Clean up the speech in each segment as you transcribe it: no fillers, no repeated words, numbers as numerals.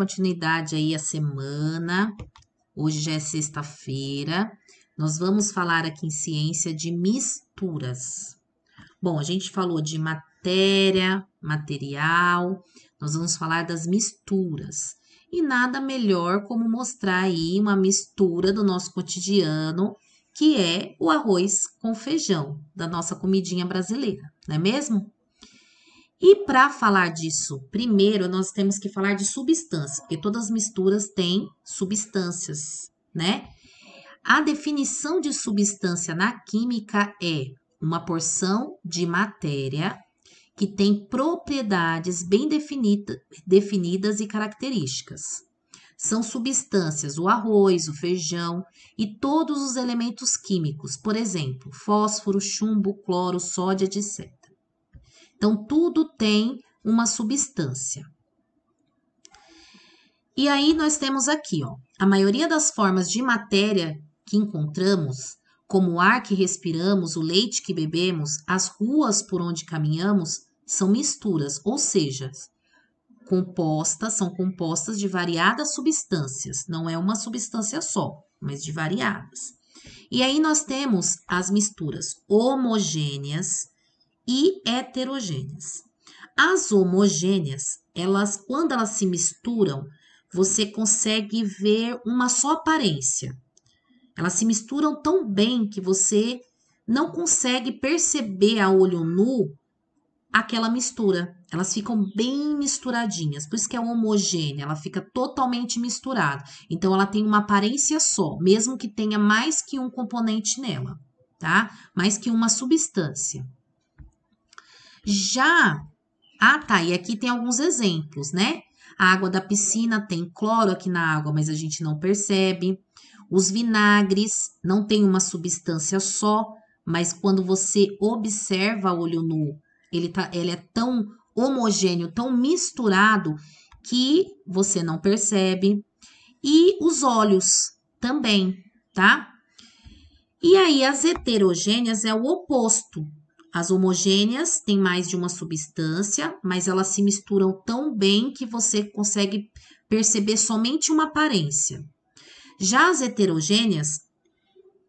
continuidade aí à semana. Hoje já é sexta-feira. Nós vamos falar aqui em ciência de misturas. Bom, a gente falou de matéria, material. Nós vamos falar das misturas. E nada melhor como mostrar aí uma mistura do nosso cotidiano, que é o arroz com feijão, da nossa comidinha brasileira, não é mesmo? E para falar disso, primeiro nós temos que falar de substância, porque todas as misturas têm substâncias, né? A definição de substância na química é uma porção de matéria que tem propriedades bem definidas e características. São substâncias o arroz, o feijão e todos os elementos químicos, por exemplo, fósforo, chumbo, cloro, sódio, etc. Então, tudo tem uma substância. E aí, nós temos aqui, ó, a maioria das formas de matéria que encontramos, como o ar que respiramos, o leite que bebemos, as ruas por onde caminhamos, são misturas, ou seja, são compostas de variadas substâncias. Não é uma substância só, mas de variadas. E aí, nós temos as misturas homogêneas e heterogêneas. As homogêneas, quando elas se misturam, você consegue ver uma só aparência. Elas se misturam tão bem que você não consegue perceber a olho nu aquela mistura. Elas ficam bem misturadinhas, por isso que é homogênea, ela fica totalmente misturada. Então, ela tem uma aparência só, mesmo que tenha mais que um componente nela, tá? Mais que uma substância. E aqui tem alguns exemplos, né? A água da piscina tem cloro aqui na água, mas a gente não percebe. Os vinagres não tem uma substância só, mas quando você observa a olho nu, ele é tão homogêneo, tão misturado, que você não percebe. E os óleos também, tá? E aí, as heterogêneas é o oposto. As homogêneas têm mais de uma substância, mas elas se misturam tão bem que você consegue perceber somente uma aparência. Já as heterogêneas,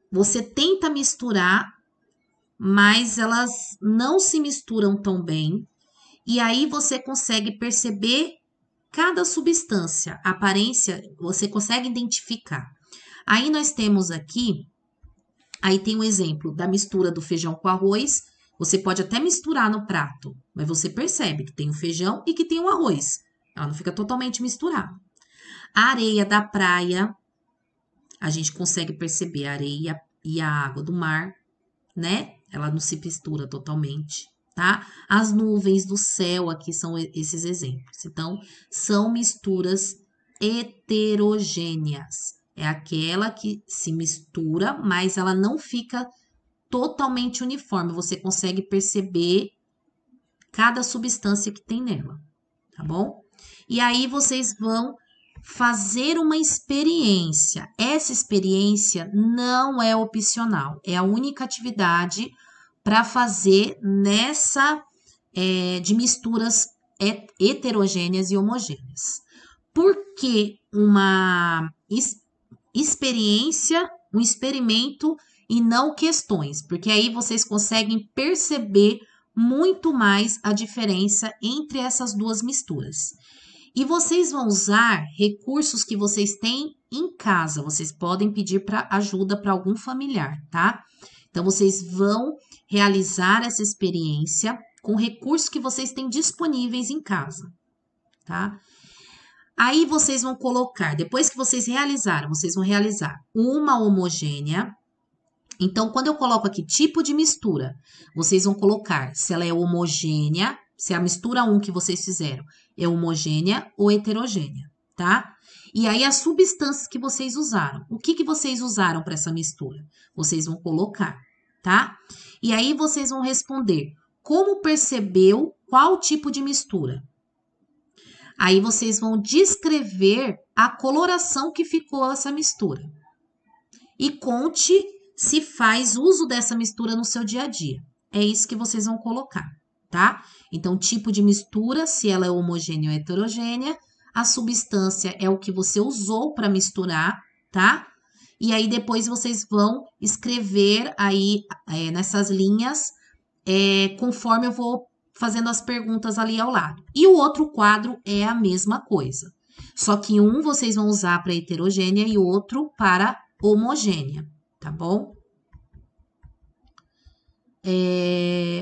você tenta misturar, mas elas não se misturam tão bem. E aí você consegue perceber cada substância, a aparência, você consegue identificar. Aí nós temos aqui, aí tem um exemplo da mistura do feijão com arroz. Você pode até misturar no prato, mas você percebe que tem o feijão e que tem o arroz. Ela não fica totalmente misturada. A areia da praia, a gente consegue perceber a areia e a água do mar, né? Ela não se mistura totalmente, tá? As nuvens do céu, aqui são esses exemplos. Então, são misturas heterogêneas. É aquela que se mistura, mas ela não fica totalmente uniforme, você consegue perceber cada substância que tem nela, tá bom? E aí vocês vão fazer uma experiência. Essa experiência não é opcional, é a única atividade para fazer de misturas heterogêneas e homogêneas. Por que uma experiência, um experimento e não questões, porque aí vocês conseguem perceber muito mais a diferença entre essas duas misturas. E vocês vão usar recursos que vocês têm em casa, vocês podem pedir ajuda para algum familiar, tá? Então, vocês vão realizar essa experiência com recursos que vocês têm disponíveis em casa, tá? Aí, vocês vão colocar, depois que vocês vão realizar uma homogênea. Então, quando eu coloco aqui tipo de mistura, vocês vão colocar se ela é homogênea, se a mistura 1 que vocês fizeram é homogênea ou heterogênea, tá? E aí, as substâncias que vocês usaram. O que vocês usaram para essa mistura? Vocês vão colocar, tá? E aí, vocês vão responder como percebeu qual tipo de mistura. Aí, vocês vão descrever a coloração que ficou essa mistura. E conte se faz uso dessa mistura no seu dia a dia. É isso que vocês vão colocar, tá? Então, tipo de mistura, se ela é homogênea ou heterogênea, a substância é o que você usou para misturar, tá? E aí depois vocês vão escrever aí nessas linhas, conforme eu vou fazendo as perguntas ali ao lado. E o outro quadro é a mesma coisa. Só que um vocês vão usar para heterogênea e o outro para homogênea, tá bom?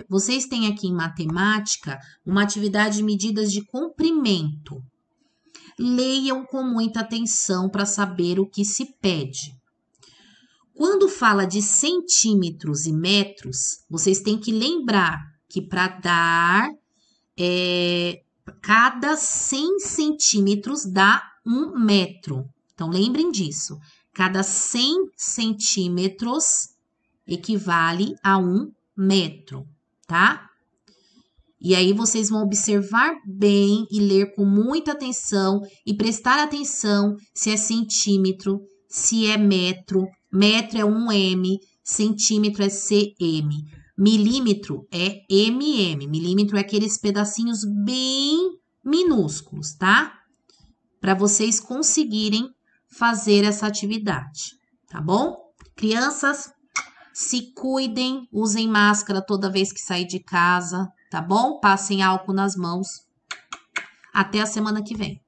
Vocês têm aqui em matemática uma atividade de medidas de comprimento. Leiam com muita atenção para saber o que se pede. Quando fala de centímetros e metros, vocês têm que lembrar que para dar cada 100 centímetros dá 1 metro. Então, lembrem disso. Cada 100 centímetros equivale a 1 metro, tá? E aí, vocês vão observar bem e ler com muita atenção e prestar atenção se é centímetro, se é metro. Metro é 1M, centímetro é cm. Milímetro é mm. Milímetro é aqueles pedacinhos bem minúsculos, tá? Para vocês conseguirem fazer essa atividade, tá bom? Crianças, se cuidem, usem máscara toda vez que sair de casa, tá bom? Passem álcool nas mãos. Até a semana que vem.